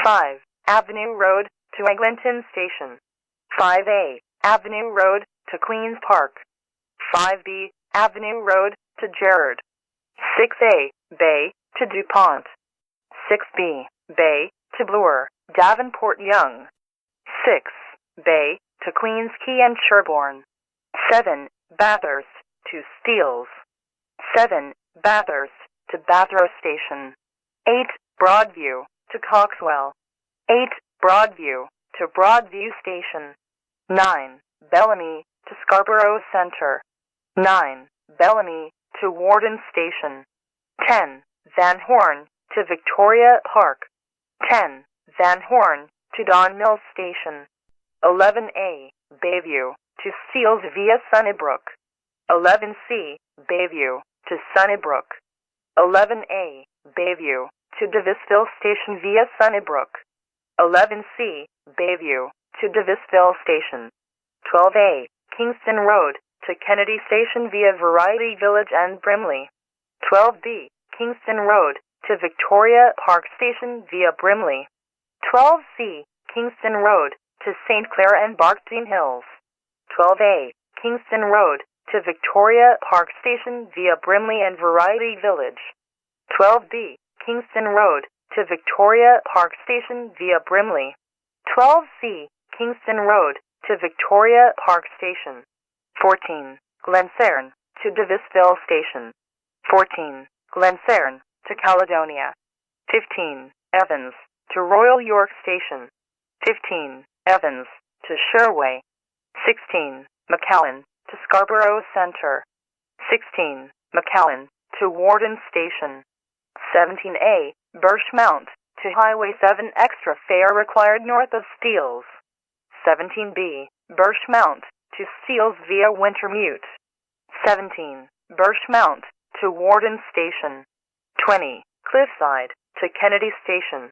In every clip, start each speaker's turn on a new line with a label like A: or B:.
A: 5. Avenue Road to Eglinton Station. 5A. Avenue Road to Queen's Park. 5B. Avenue Road to Gerrard. 6A. Bay to Dupont. 6B. Bay to Bloor, Davenport Young. 6. Bay to Queen's Quay and Sherborne. 7. Bathurst to Steeles. 7. Bathurst to Bathurst Station. 8. Broadview to Coxwell. 8. Broadview to Broadview Station. 9. Bellamy to Scarborough Centre. 9. Bellamy to Warden Station. 10. Van Horne to Victoria Park. 10. Van Horne to Don Mills Station. 11A. Bayview to Steeles via Sunnybrook. 11C. Bayview to Sunnybrook. 11A. Bayview to Devisville Station via Sunnybrook. 11C. Bayview to Devisville Station. 12A. Kingston Road to Kennedy Station via Variety Village and Brimley. 12B. Kingston Road to Victoria Park Station via Brimley. 12C. Kingston Road to St. Clair and Barkdean Hills. 12A. Kingston Road to Victoria Park Station via Brimley and Variety Village. 12B. Kingston Road to Victoria Park Station via Brimley. 12C. Kingston Road to Victoria Park Station. 14. Glencairn to Devisville Station. 14. Glencairn to Caledonia. 15. Evans to Royal York Station. 15. Evans to Sherway. 16. McCowan to Scarborough Centre. 16. McCowan to Warden Station. 17A. Birchmount to Highway 7 extra fare required north of Steeles. 17B. Birchmount to Steeles via Wintermute. 17. Birchmount to Warden Station. 20. Cliffside to Kennedy Station.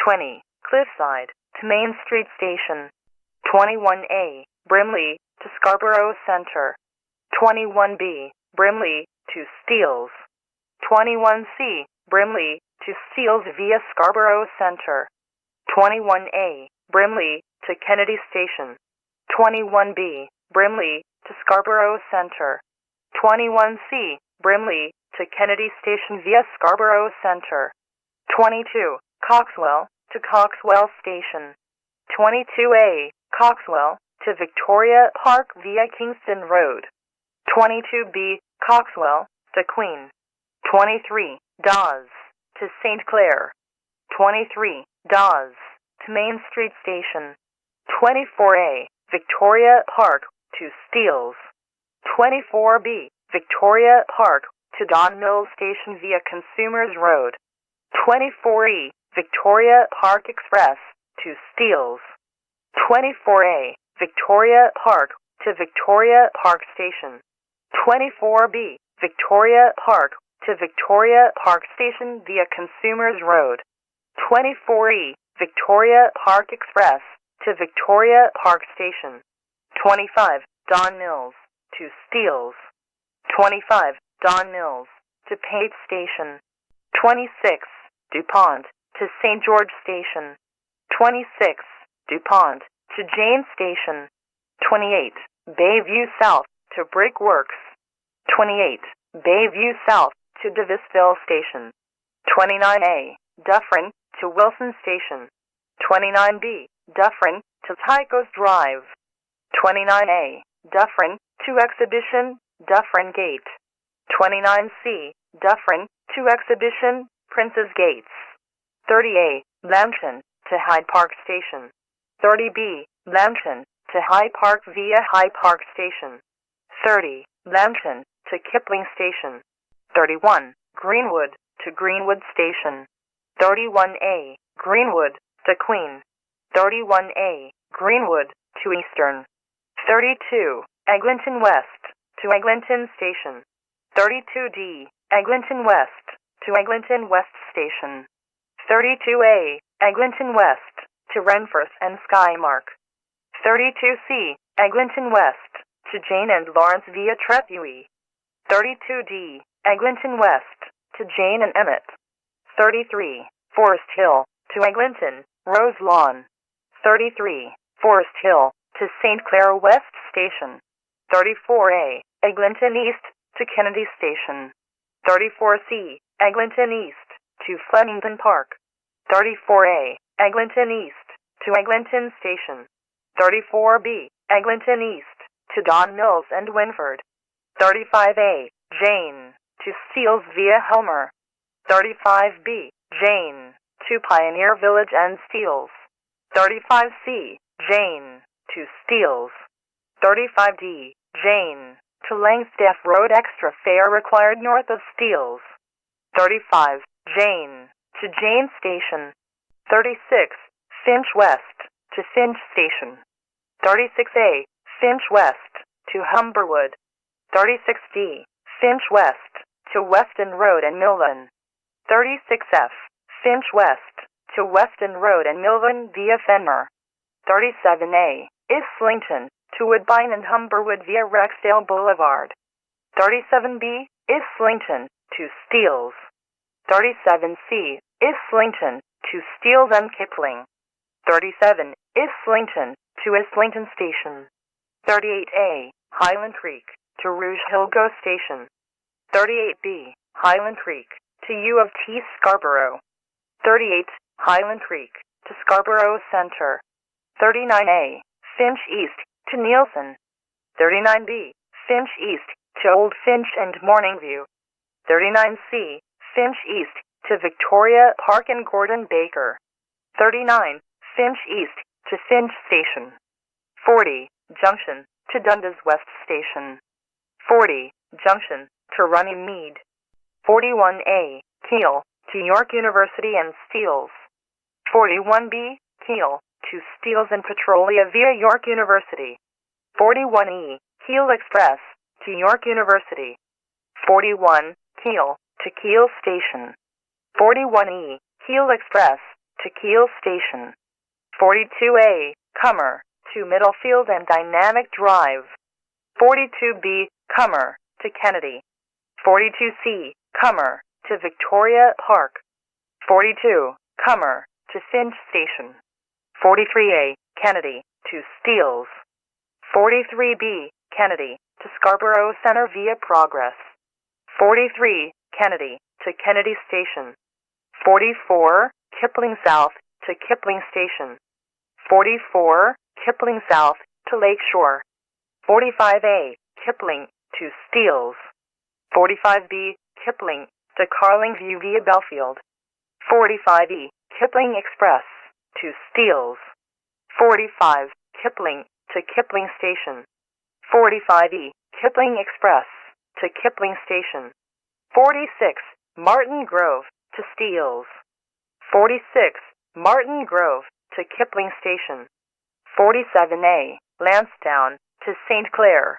A: 20. Cliffside to Main Street Station. 21A. Brimley to Scarborough Centre. 21B. Brimley to Steeles. 21C. Brimley to Steeles via Scarborough Centre. 21A. Brimley to Kennedy Station. 21B. Brimley to Scarborough Centre. 21C. Brimley to Kennedy Station via Scarborough Centre. 22. Coxwell to Coxwell Station. 22A. Coxwell to Victoria Park via Kingston Road. 22B. Coxwell to Queen. 23. Dawes to St. Clair. 23. Dawes to Main Street Station. 24A. Victoria Park to Steeles. 24B. Victoria Park to Don Mills Station via Consumers Road. 24E. Victoria Park Express to Steeles. 24A. Victoria Park to Victoria Park Station. 24B. Victoria Park to Victoria Park Station via Consumers Road. 24E. Victoria Park Express to Victoria Park Station. 25. Don Mills to Steeles. 25. Don Mills to Pate Station. 26. Dupont to St. George Station. 26. Dupont to Jane Station. 28. Bayview South to Brickworks. 28. Bayview South to Devisville Station. 29A. Dufferin to Wilson Station. 29B. Dufferin to Typos Drive. 29A. Dufferin to Exhibition, Dufferin Gate. 29C. Dufferin to Exhibition, Prince's Gates. 30A. Lambton to Hyde Park Station. 30B. Lambton to Hyde Park via Hyde Park Station. 30. Lambton to Kipling Station. 31. Greenwood to Greenwood Station. 31A. Greenwood to Queen. 31A. Greenwood to Eastern. 32. Eglinton West to Eglinton Station. 32D. Eglinton West to Eglinton West Station. 32A. Eglinton West to Renforth and Skymark. 32C. Eglinton West to Jane and Lawrence via Trethewey. 32D. Eglinton West to Jane and Emmett. 33. Forest Hill to Eglinton Rose Lawn. 33, Forest Hill to St. Clair West Station. 34A, Eglinton East to Kennedy Station. 34C, Eglinton East to Flemington Park. 34A, Eglinton East to Eglinton Station. 34B, Eglinton East to Don Mills and Winford. 35A, Jane to Steeles via Helmer. 35B, Jane to Pioneer Village and Steeles. 35C, Jane to Steeles. 35D, Jane to Langstaff Road, extra fare required north of Steeles. 35, Jane to Jane Station. 36, Finch West to Finch Station. 36A, Finch West to Humberwood. 36D, Finch West to Weston Road and Milvan. 36F, Finch West to Weston Road and Milvan via Fenmer. 37A, Islington to Woodbine and Humberwood via Rexdale Boulevard. 37B, Islington to Steeles. 37C, Islington to Steeles and Kipling. 37, Islington to Islington Station. 38A, Highland Creek to Rouge Hill Go Station. 38B, Highland Creek to U of T Scarborough. 38, Highland Creek to Scarborough Centre. 39A, Finch East to Neilson. 39B, Finch East to Old Finch and Morningview. 39C, Finch East to Victoria Park and Gordon Baker. 39, Finch East to Finch Station. 40, Junction to Dundas West Station. 40, Junction to Runnymede. 41A, Keele to York University and Steeles. 41B, Keele to Steeles and Petrolia via York University. 41E, Keele Express to York University. 41, Keele to Keele Station. 41E, Keele Express to Keele Station. 42A, Cummer to Middlefield and Dynamic Drive. 42B, Cummer to Kennedy. 42C, Cummer to Victoria Park. 42, Cummer to Finch Station. 43A, Kennedy to Steeles. 43B, Kennedy to Scarborough Centre via Progress. 43, Kennedy to Kennedy Station. 44, Kipling South to Kipling Station. 44, Kipling South to Lakeshore. 45A, Kipling to Steeles. 45B, Kipling to Carlingview via Belfield. 45E, Kipling Express to Steeles. 45, Kipling to Kipling Station. 45E, Kipling Express to Kipling Station. 46, Martin Grove to Steeles. 46, Martin Grove to Kipling Station. 47A, Lansdowne to St. Clair.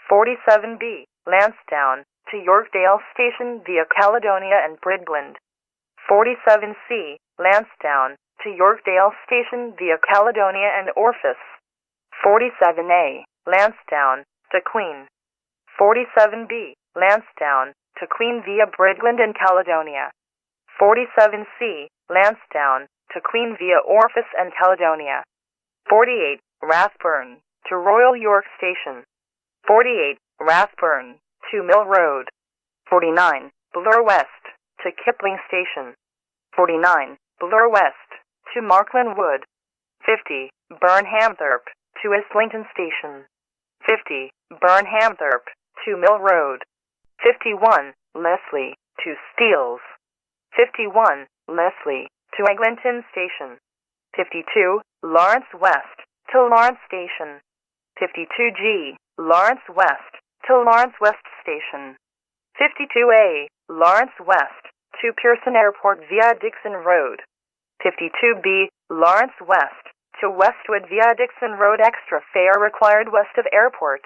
A: 47B, Lansdowne to Yorkdale Station via Caledonia and Bridgland. 47C, Lansdowne to Yorkdale Station via Caledonia and Orphis. 47A, Lansdowne to Queen. 47B, Lansdowne to Queen via Bridgland and Caledonia. 47C, Lansdowne to Queen via Orphis and Caledonia. 48, Rathburn to Royal York Station. 48, Rathburn to Mill Road. 49, Bloor West to Kipling Station. 49, Bloor West to Markland Wood. 50, Burnhamthorpe to Islington Station. 50, Burnhamthorpe to Mill Road. 51, Leslie to Steeles. 51, Leslie to Eglinton Station. 52, Lawrence West to Lawrence Station. 52G, Lawrence West to Lawrence West Station. 52A, Lawrence West to Pearson Airport via Dixon Road. 52B, Lawrence West to Westwood via Dixon Road, extra fare required west of Airport.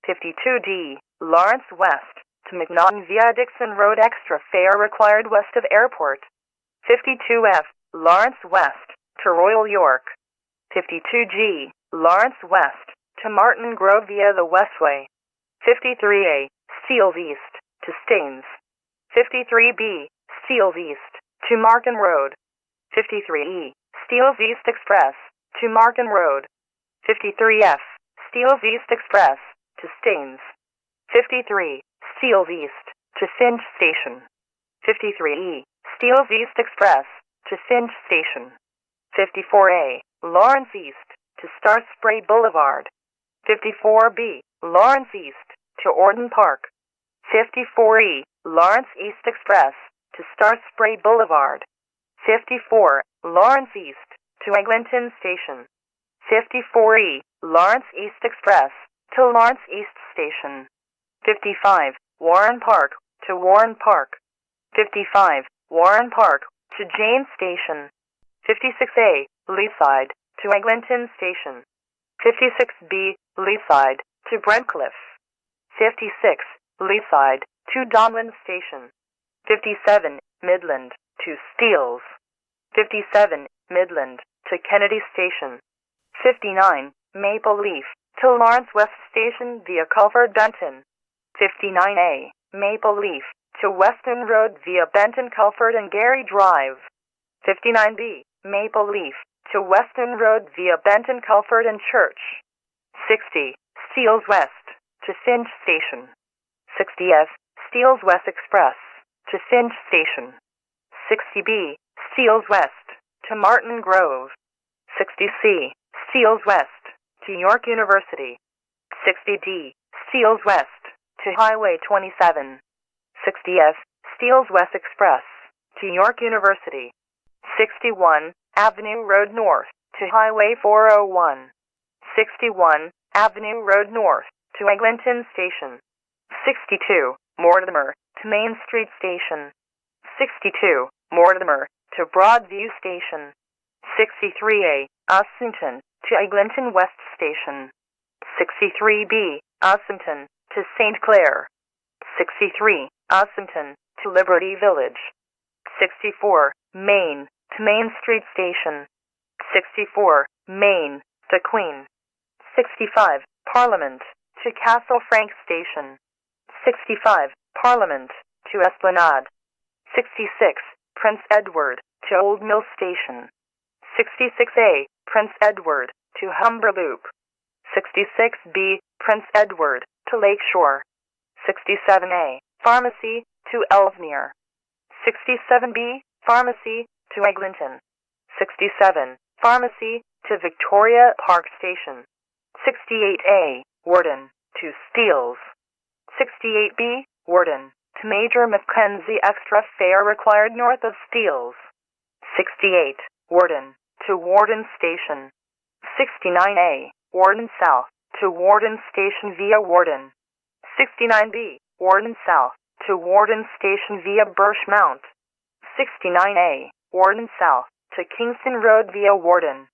A: 52D, Lawrence West to McNaughton via Dixon Road, extra fare required west of Airport. 52F, Lawrence West to Royal York. 52G, Lawrence West to Martin Grove via the Westway. 53A, Steeles East to Staines. 53B, Steeles East to Marken Road. 53E, Steeles East Express to Marken Road. 53F, Steeles East Express to Staines. 53, Steeles East to Finch Station. 53E, Steeles East Express to Finch Station. 54A, Lawrence East to Star Spray Boulevard. 54B, Lawrence East to Orden Park. 54E, Lawrence East Express to Star Spray Boulevard. 54, Lawrence East to Eglinton Station. 54E, Lawrence East Express to Lawrence East Station. 55, Warren Park to Warren Park. 55, Warren Park to James Station. 56A, Leaside to Eglinton Station. 56B, Leaside to Brentcliffe. 56, Leaside to Donlan Station. 57, Midland to Steeles. 57, Midland to Kennedy Station. 59, Maple Leaf to Lawrence West Station via Culford Benton. 59A, Maple Leaf to Western Road via Benton Culford and Gary Drive. 59B, Maple Leaf to Western Road via Benton Culford and Church. 60, Steeles West to Finch Station. 60F, Steeles West Express to Finch Station. 60B, Steeles West to Martin Grove. 60C, Steeles West to York University. 60D, Steeles West to Highway 27. 60F, Steeles West Express to York University. 61, Avenue Road North to Highway 401. 61, Avenue Road North to Eglinton Station. 62, Mortimer to Main Street Station. 62, Mortimer to Broadview Station. 63A, Islington to Eglinton West Station. 63B, Islington to St. Clair. 63, Islington to Liberty Village. 64, Main to Main Street Station. 64, Main to Queen. 65, Parliament to Castle Frank Station. 65, Parliament to Esplanade. 66, Prince Edward to Old Mill Station. 66A, Prince Edward to Humber Loop. 66B, Prince Edward to Lakeshore. 67A, Pharmacy to Ellesmere. 67B, Pharmacy to Eglinton. 67, Pharmacy to Victoria Park Station. 68A, Warden to Steeles. 68B, Warden to Major Mackenzie extra fare required north of Steeles. 68, Warden to Warden Station. 69A, Warden South to Warden Station via Warden. 69B, Warden South to Warden Station via Birchmount. 69A, Warden South to Kingston Road via Warden.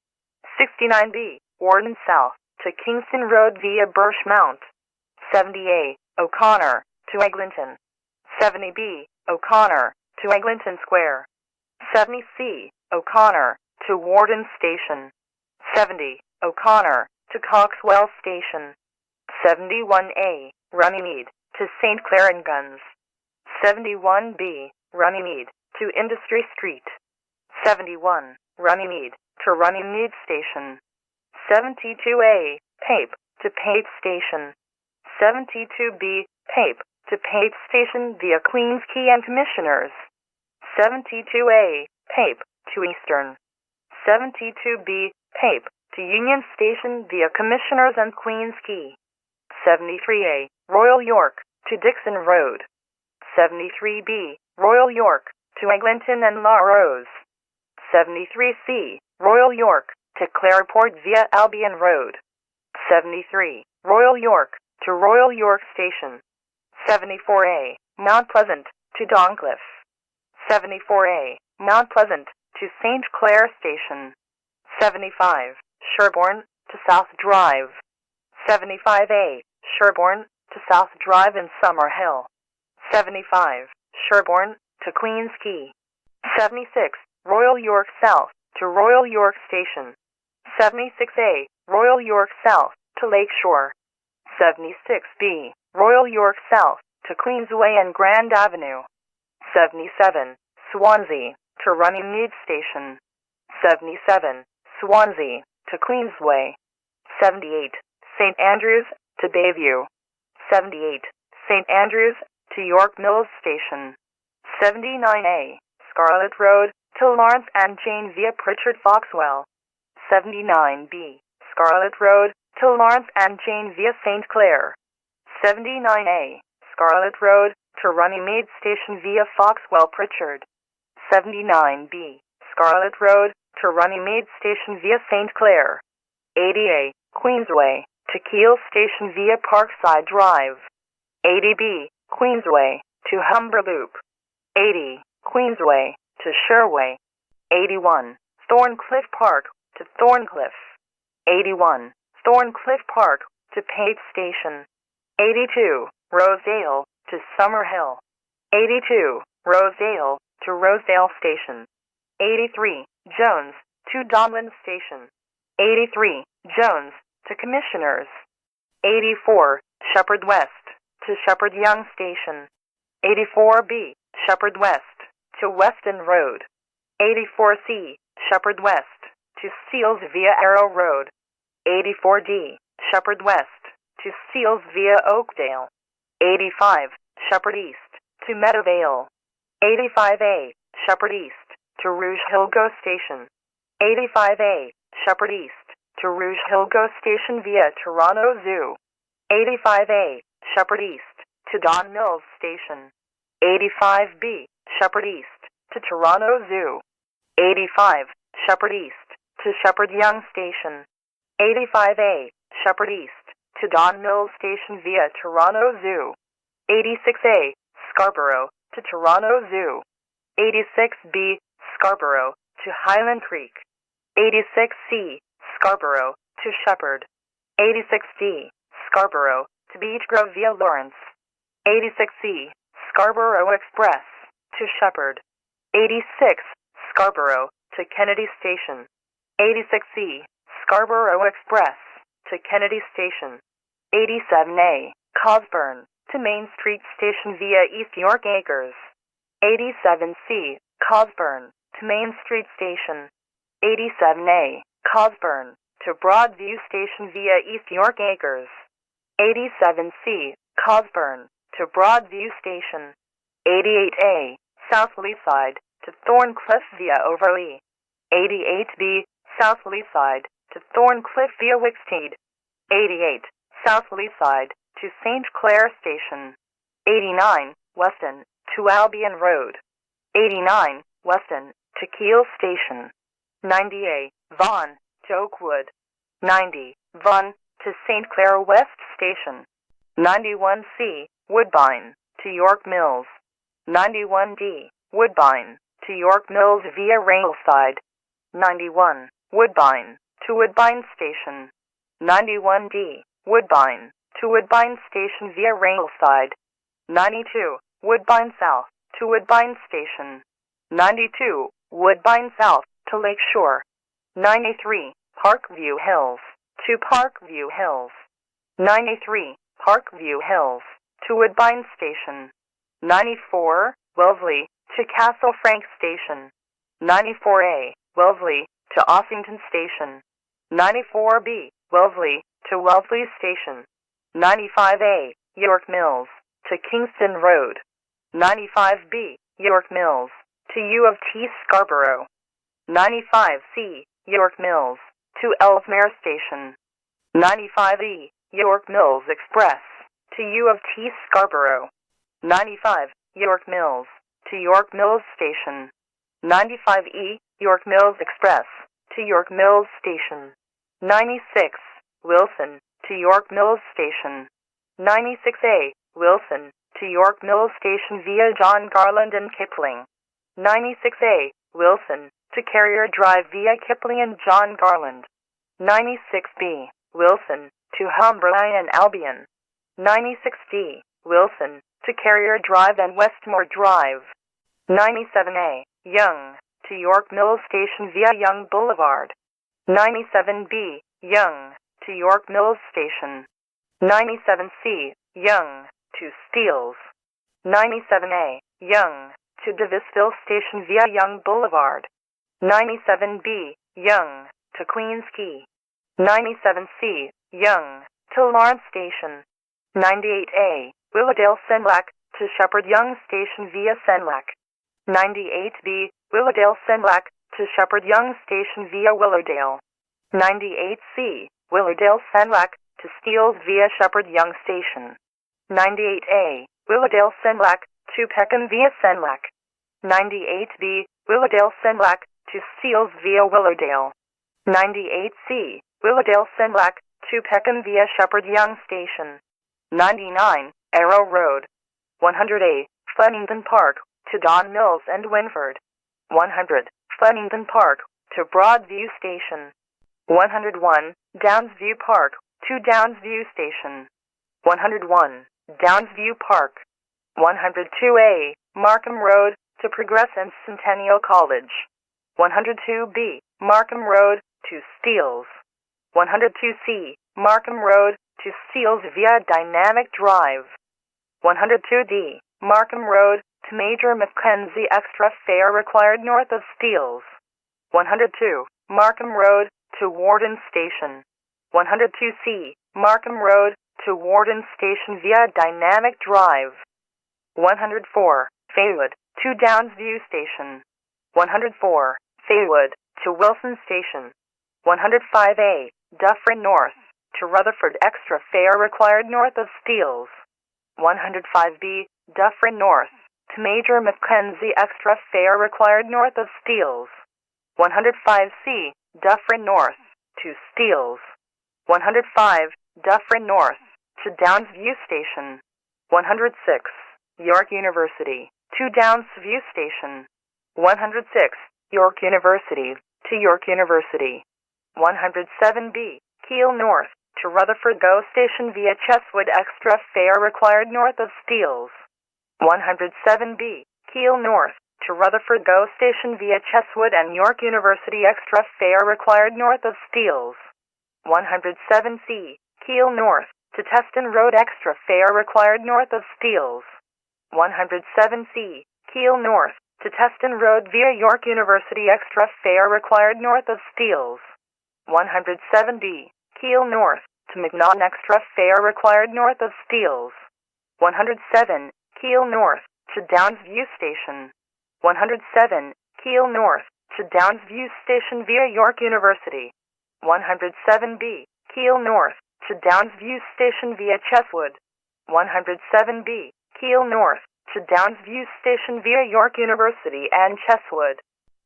A: 69B, Warden South to Kingston Road via Birchmount. 70A, O'Connor to Eglinton. 70B, O'Connor to Eglinton Square. 70C, O'Connor to Warden Station. 70, O'Connor to Coxwell Station. 71A, Runnymede to St. Clair and Guns. 71B, Runnymede to Industry Street. 71, Runnymede to Runnymede Station. 72A, Pape to Pape Station. 72B, Pape to Pape Station via Queen's Quay and Commissioners. 72A, Pape to Eastern. 72B, Pape to Union Station via Commissioners and Queen's Quay. 73A, Royal York to Dixon Road. 73B, Royal York to Eglinton and La Rose. 73C, Royal York to Clareport via Albion Road. 73, Royal York to Royal York Station. 74A, Mount Pleasant to Doncliffe. 74A, Mount Pleasant to St. Clair Station. 75, Sherborne to South Drive. 75A, Sherborne to South Drive in Summerhill. 75, Sherborne to Queen's Quay. 76, Royal York South to Royal York Station. 76A, Royal York South to Lakeshore. 76B, Royal York South to Queensway and Grand Avenue. 77, Swansea to Runnymede Station. 77, Swansea to Queensway. 78, St Andrews to Bayview. 78, St Andrews to York Mills Station. 79A, Scarlet Road to Lawrence and Jane via Pritchard Foxwell. 79B, Scarlet Road to Lawrence and Jane via St Clair. 79A, Scarlet Road to Runnymede Station via Foxwell Pritchard. 79B, Scarlet Road to Runnymede Station via St Clair. 80A, Queensway to Keele Station via Parkside Drive. 80B, Queensway to Humber Loop. 80, Queensway to Sherway. 81, Thorncliffe Park to Thorncliffe. 81, Thorncliffe Park to Pace Station. 82, Rosedale to Summerhill. 82, Rosedale to Rosedale Station. 83, Jones to Donlan Station. 83, Jones to Commissioners. 84, Shepherd West to Shepherd Young Station. 84B, Shepherd West to Weston Road. 84C, Shepherd West to Seals via Arrow Road. 84D, Shepherd West to Seals via Oakdale. 85, Shepherd East to Meadowvale. 85A, Shepherd East to Rouge Hill Go Station. 85A, Shepherd East to Rouge Hill Go Station via Toronto Zoo. 85A, Shepherd East to Don Mills Station. 85B, Shepherd East to Toronto Zoo. 85, Shepherd East to Shepherd Young Station. 85A, Shepherd East to Don Mills Station via Toronto Zoo. 86A, Scarborough to Toronto Zoo. 86B, Scarborough to Highland Creek. 86C, Scarborough to Shepherd. 86D, Scarborough to Beechgrove via Lawrence. 86C, Scarborough Express to Shepherd. 86, Scarborough to Kennedy Station. 86C, Scarborough Express to Kennedy Station. 87A, Cosburn to Main Street Station via East York Acres. 87C, Cosburn to Main Street Station. 87A, Cosburn to Broadview Station via East York Acres. 87C, Cosburn to Broadview Station. 88A, South Leaside to Thorncliffe via Overlea. 88B, South Leaside to Thorncliffe via Wicksteed. 88, South Leaside to St Clair Station. 89, Weston to Albion Road. 89, Weston to Keele Station. 90A, Vaughan to Oakwood. 90, Vaughan to St Clair West Station. 91C, Woodbine to York Mills. 91D, Woodbine to York Mills via Railside. 91, Woodbine to Woodbine Station. 91D, Woodbine to Woodbine Station via Railside. 92, Woodbine South to Woodbine Station. 92, Woodbine South to Lakeshore. 93, Parkview Hills to Parkview Hills. 93, Parkview Hills to Woodbine Station. 94, Wellesley to Castle Frank Station. 94A, Wellesley to Ossington Station. 94B, Wellesley to Wellesley Station. 95A, York Mills to Kingston Road. 95B, York Mills to U of T Scarborough. 95C, York Mills to Ellesmere Station. 95E, York Mills Express to U of T Scarborough. 95, York Mills to York Mills Station. 95E, York Mills Express to York Mills Station. 96, Wilson to York Mills Station. 96A, Wilson to York Mills Station via John Garland and Kipling. 96A, Wilson to Carrier Drive via Kipling and John Garland. 96B, Wilson to Humberline and Albion. 96D, Wilson to Carrier Drive and Westmore Drive. 97A, Young to York Mills Station via Young Boulevard. 97B, Young to York Mills Station. 97C, Young to Steeles. 97A, Young to Devisville Station via Young Boulevard. 97B, Young, to Queen's Quay. 97C, Young, to Lawrence Station. 98A, Willowdale-Senlac, to Shepherd Young Station via Senlac. 98B, Willowdale-Senlac, to Shepherd Young Station via Willowdale. 98C, Willowdale-Senlac, to Steeles via Shepherd Young Station. 98A, Willowdale-Senlac, to Peckham via Senlac. 98B, Willowdale-Senlac, to Steeles via Willowdale. 98C, Willowdale-Senlac, to Peckham via Shepherd Young Station. 99, Arrow Road. 100A, Flemington Park, to Don Mills and Winford. 100, Flemington Park, to Broadview Station. 101, Downsview Park, to Downsview Station. 101, Downsview Park. 102A, Markham Road, to Progress and Centennial College. 102B, Markham Road, to Steeles. 102C, Markham Road, to Steeles via Dynamic Drive. 102D, Markham Road, to Major Mackenzie extra fare required north of Steeles. 102, Markham Road, to Warden Station. 102C, Markham Road, to Warden Station via Dynamic Drive. 104, Faywood, to Downsview Station. 104, Faywood, to Wilson Station. 105A, Dufferin North, to Rutherford extra fare required north of Steeles. 105B, Dufferin North, to Major Mackenzie extra fare required north of Steeles. 105C, Dufferin North, to Steeles. 105, Dufferin North, to Downsview Station. 106, York University, to Downsview Station. 106, York University, to York University. 107B, Keele North, to Rutherford GO Station via Cheswood extra fare required north of Steeles. 107B, Keele North, to Rutherford GO Station via Cheswood and York University extra fare required north of Steeles. 107C, Keele North, to Teston Road extra fare required north of Steeles. 107C, Keele North, to Teston Road via York University extra fare required north of Steeles. 107D, Keele North, to Macnaghten extra fare required north of Steeles. 107, Keele North, to Downsview Station. 107, Keele North, to Downsview Station via York University. 107B, Keele North, to Downsview Station via Cheswood. 107B, Keele North, to Downsview Station via York University and Cheswood.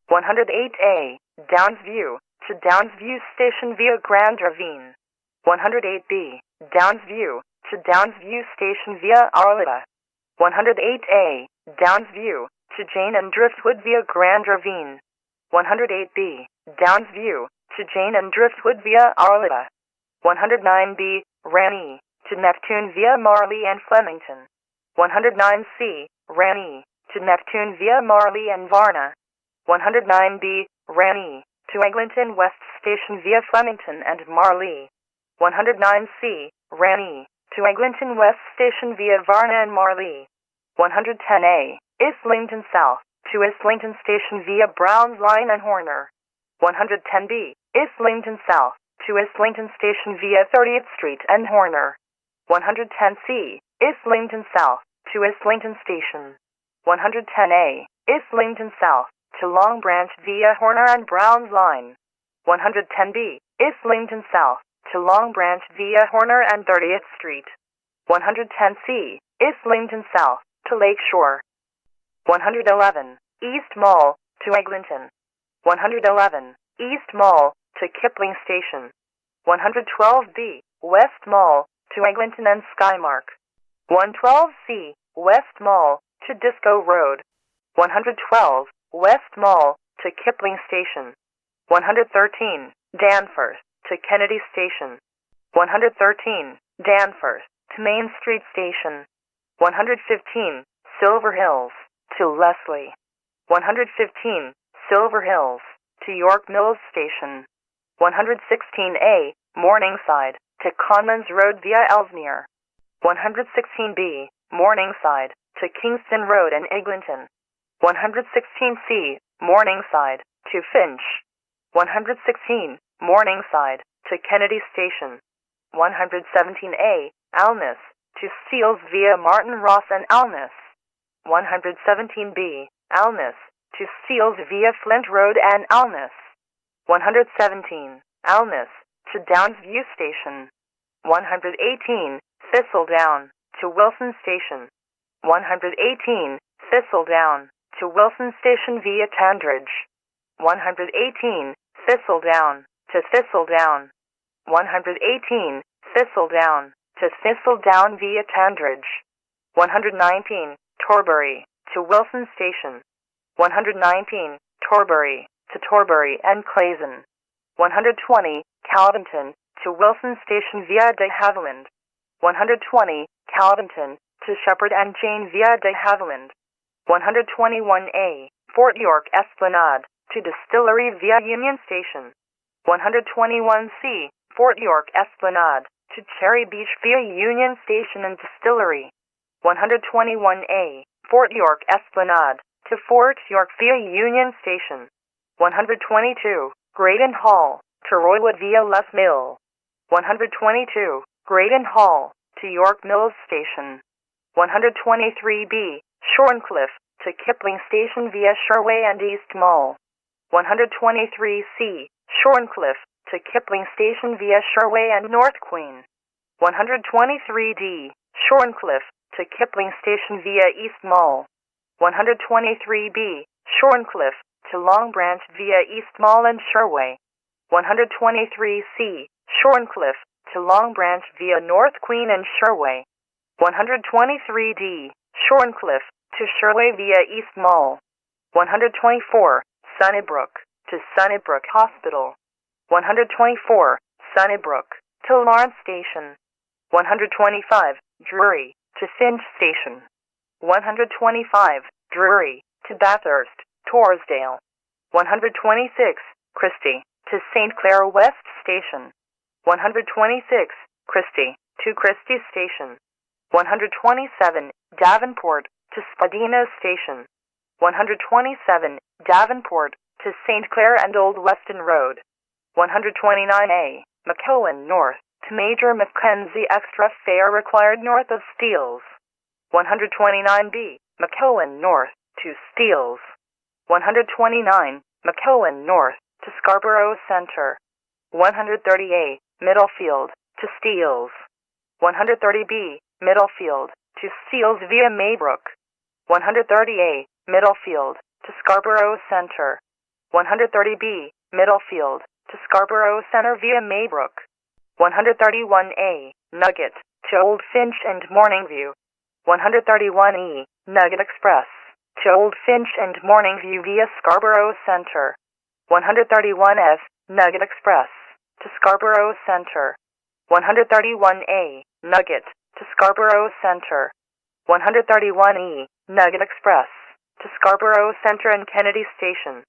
A: 108A, Downsview, to Downsview Station via Grand Ravine. 108B, Downsview, to Downsview Station via Arleta. 108A, Downsview, to Jane and Driftwood via Grand Ravine. 108B, Downsview, to Jane and Driftwood via Arleta. 109B, Ranny, to Neptune via Marley and Flemington. 109C, Ranny, to Neptune via Marley and Varna. 109B, Ranny, to Eglinton West Station via Flemington and Marley. 109C, Ranny, to Eglinton West Station via Varna and Marley. 110A, Islington South, to Islington Station via Brown's Line and Horne. 110B, Islington South, to Islington Station via 30th Street and Horne. 110C, Islington South, to Islington Station. 110A, Islington South, to Long Branch via Horne and Brown's Line. 110B, Islington South, to Long Branch via Horne and 30th Street. 110C, Islington South, to Lake Shore. 111, East Mall, to Eglinton. 111, East Mall, to Kipling Station. 112B, West Mall, to Eglinton and Skymark. 112C, West Mall, to Disco Road. 112, West Mall, to Kipling Station. 113, Danforth, to Kennedy Station. 113, Danforth, to Main Street Station. 115, Silver Hills, to Leslie. 115, Silver Hills, to York Mills Station. 116A, Morningside, to Conmans Road via Ellesmere. 116B, Morningside, to Kingston Road and Eglinton. 116C, Morningside, to Finch. 116, Morningside, to Kennedy Station. 117A, Alness, to Steeles via Martin Ross and Alness. 117B, Alness, to Steeles via Flint Road and Alness. 117, Alness, to Downsview Station. 118, Thistledown, to Wilson Station. 118, Thistledown, to Wilson Station via Tandridge. 118, Thistledown, to Thistledown. 118, Thistledown, to Thistledown via Tandridge. 119, Torbury, to Wilson Station. 119, Torbury, to Torbury and Claydon. 120, Calvinton, to Wilson Station via de Havilland. 120, Calvinton, to Shepherd and Jane via de Havilland. 121A, Fort York-Esplanade, to Distillery via Union Station. 121C, Fort York-Esplanade, to Cherry Beach via Union Station and Distillery. 121A, Fort York-Esplanade, to Fort York via Union Station. 122, Graydon Hall, to Roywood via Les Mill. 122, Graydon Hall, to York Mills Station. 123B, Shorncliffe, to Kipling Station via Sherway and East Mall. 123C, Shorncliffe, to Kipling Station via Sherway and North Queen. 123D, Shorncliffe, to Kipling Station via East Mall. 123B, Shorncliffe, to Long Branch via East Mall and Sherway. 123C, Shorncliffe, to Long Branch via North Queen and Sherway. 123D, Shorncliffe, to Sherway via East Mall. 124, Sunnybrook, to Sunnybrook Hospital. 124, Sunnybrook, to Lawrence Station. 125, Drury, to Finch Station. 125, Drury, to Bathurst, Torresdale. 126, Christie, to St. Clair West Station. 126, Christie, to Christie Station. 127, Davenport, to Spadina Station. 127, Davenport, to St. Clair and Old Weston Road. 129A, McCowan North, to Major Mackenzie extra fare required north of Steeles. 129B, McCowan North, to Steeles. 129, McCowan North, to Scarborough Centre. 130A, Middlefield, to Steeles. 130B, Middlefield, to Steeles via Maybrook. 130A, Middlefield, to Scarborough Centre. 130B, Middlefield, to Scarborough Centre via Maybrook. 131A, Nugget, to Old Finch and Morningview. 131E, Nugget Express, to Old Finch and Morningview via Scarborough Centre. 131F, Nugget Express, to Scarborough Centre. 131A, Nugget, to Scarborough Centre. 131E, Nugget Express, to Scarborough Centre and Kennedy Station.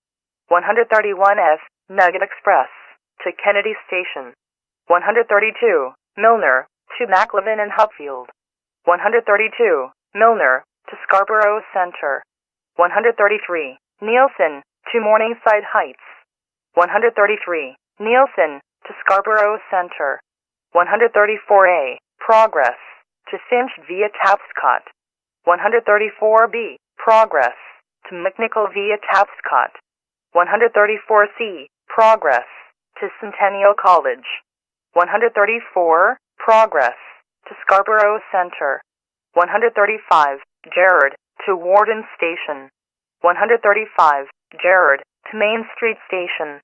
A: 131F, Nugget Express, to Kennedy Station. 132, Milner, to Maclevin and Hupfield. 132, Milner, to Scarborough Centre. 133, Nielsen, to Morningside Heights. 133, Nielsen, to Scarborough Centre. 134A, Progress, to Finch via Tapscott. 134B, Progress, to McNichol via Tapscott. 134C, Progress, to Centennial College. 134, Progress, to Scarborough Centre. 135, Gerrard, to Warden Station. 135, Gerrard, to Main Street Station.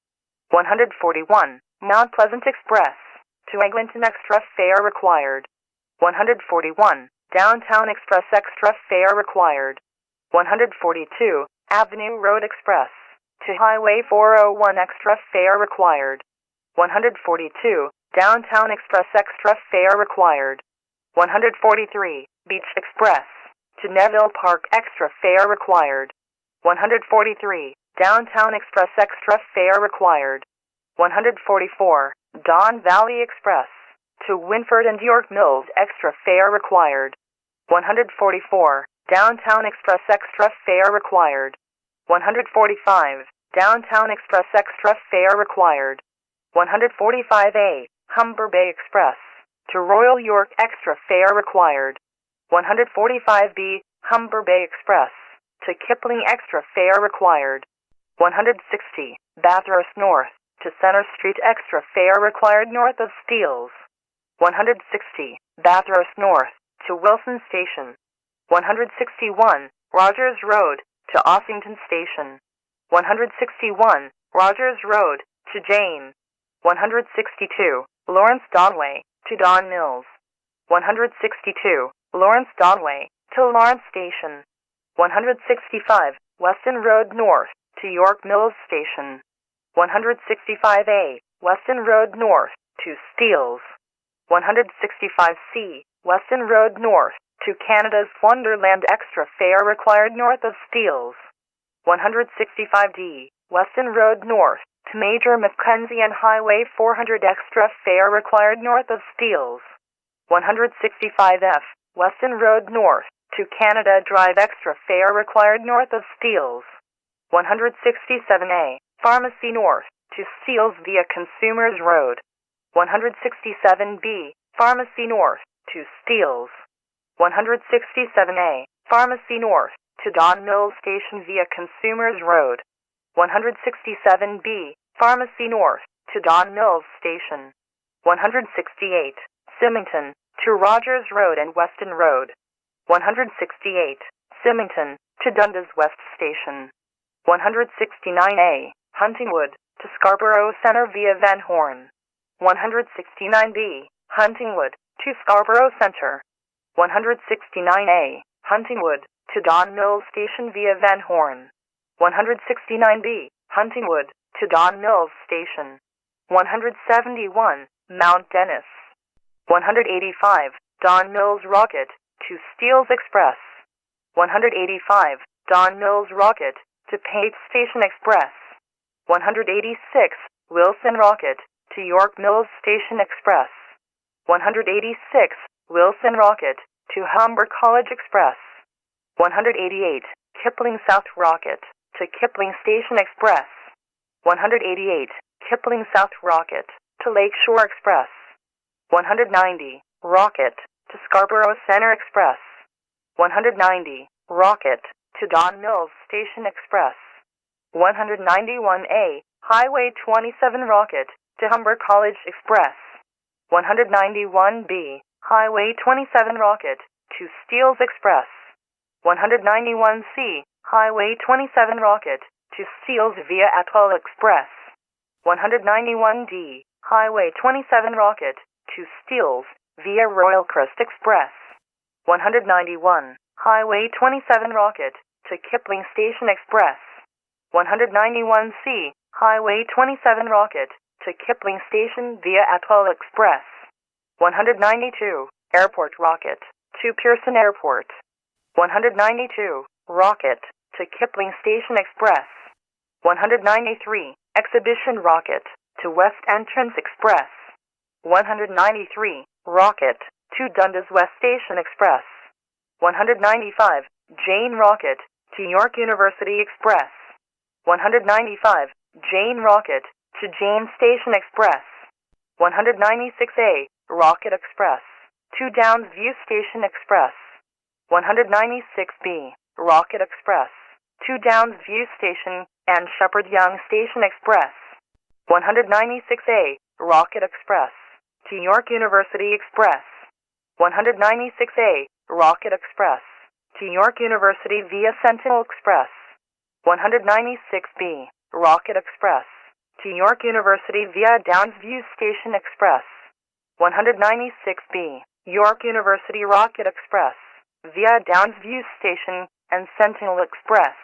A: 141, Mount Pleasant Express, to Eglinton extra fare required. 141, Downtown Express extra fare required. 142, Avenue Road Express, to Highway 401 extra fare required. 142, Downtown Express extra fare required. 143, Beach Express, to Neville Park extra fare required. 143, Downtown Express extra fare required. 144, Don Valley Express, to Winford and York Mills extra fare required. 144, Downtown Express extra fare required. 145, Downtown Express extra fare required. 145A, Humber Bay Express to Royal York extra fare required. 145B, Humber Bay Express to Kipling extra fare required. 160, Bathurst North to Centre Street extra fare required north of Steeles. 160, Bathurst North to Wilson Station. 161, Rogers Road to Ossington Station. 161, Rogers Road to Jane. 162, Lawrence-Donway to Don Mills. 162, Lawrence-Donway to Lawrence Station. 165, Weston Road North to York Mills Station. 165A, Weston Road North to Steeles. 165C, Weston Road North to Canada's Wonderland extra fare required north of Steeles. 165D, Weston Road North to Major Mackenzie and Highway 400 extra fare required north of Steeles. 165F, Weston Road North to Canada Drive extra fare required north of Steeles. 167A, Pharmacy North to Steeles via Consumers Road. 167B, Pharmacy North to Steeles. 167A, Pharmacy North to Don Mills Station via Consumers Road. 167B, Pharmacy North to Don Mills Station. 168, Symington to Rogers Road and Weston Road. 168, Symington to Dundas West Station. 169A, Huntingwood to Scarborough Centre via Van Horne. 169B, Huntingwood to Scarborough Centre. 169A, Huntingwood to Don Mills Station via Van Horne. 169B, Huntingwood to Don Mills Station. 171, Mount Dennis. 185, Don Mills Rocket to Steeles Express. 185, Don Mills Rocket to Pates Station Express. 186, Wilson Rocket to York Mills Station Express. 186, Wilson Rocket to Humber College Express. 188, Kipling South Rocket to Kipling Station Express. 188, Kipling South Rocket to Lakeshore Express. 190, Rocket to Scarborough Centre Express. 190, Rocket to Don Mills Station Express. 191A, Highway 27 Rocket to Humber College Express. 191B, Highway 27 Rocket to Steeles Express. 191C, Highway 27 Rocket to Steeles via Atoll Express. 191D, Highway 27 Rocket to Steeles via Royal Crest Express. 191, Highway 27 Rocket to Kipling Station Express. 191C, Highway 27 Rocket to Kipling Station via Atoll Express. 192, Airport Rocket to Pearson Airport. 192, Rocket to Kipling Station Express. 193, Exhibition Rocket to West Entrance Express. 193, Rocket to Dundas West Station Express. 195, Jane Rocket to York University Express. 195, Jane Rocket to Jane Station Express. 196A, Rocket Express to Downs View Station Express. 196B, Rocket Express to Downs View Station and Shepherd Young Station Express. 196A, Rocket Express to York University Express. 196A, Rocket Express to York University via Sentinel Express. 196B, Rocket Express to York University via Downs View Station Express. 196B, York University Rocket Express via Downs View Station and Sentinel Express.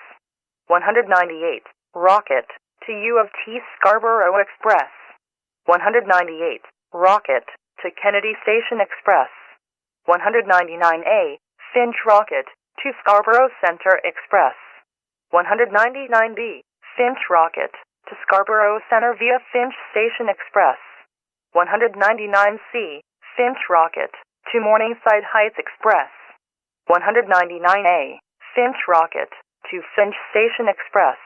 A: 198, Rocket to U of T Scarborough Express. 198, Rocket to Kennedy Station Express. 199A, Finch Rocket to Scarborough Centre Express. 199B, Finch Rocket to Scarborough Centre via Finch Station Express. 199C, Finch Rocket to Morningside Heights Express. 199A, Finch Rocket to Finch Station Express.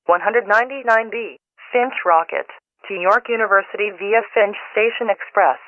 A: 199B, Finch Rocket, to York University via Finch Station Express.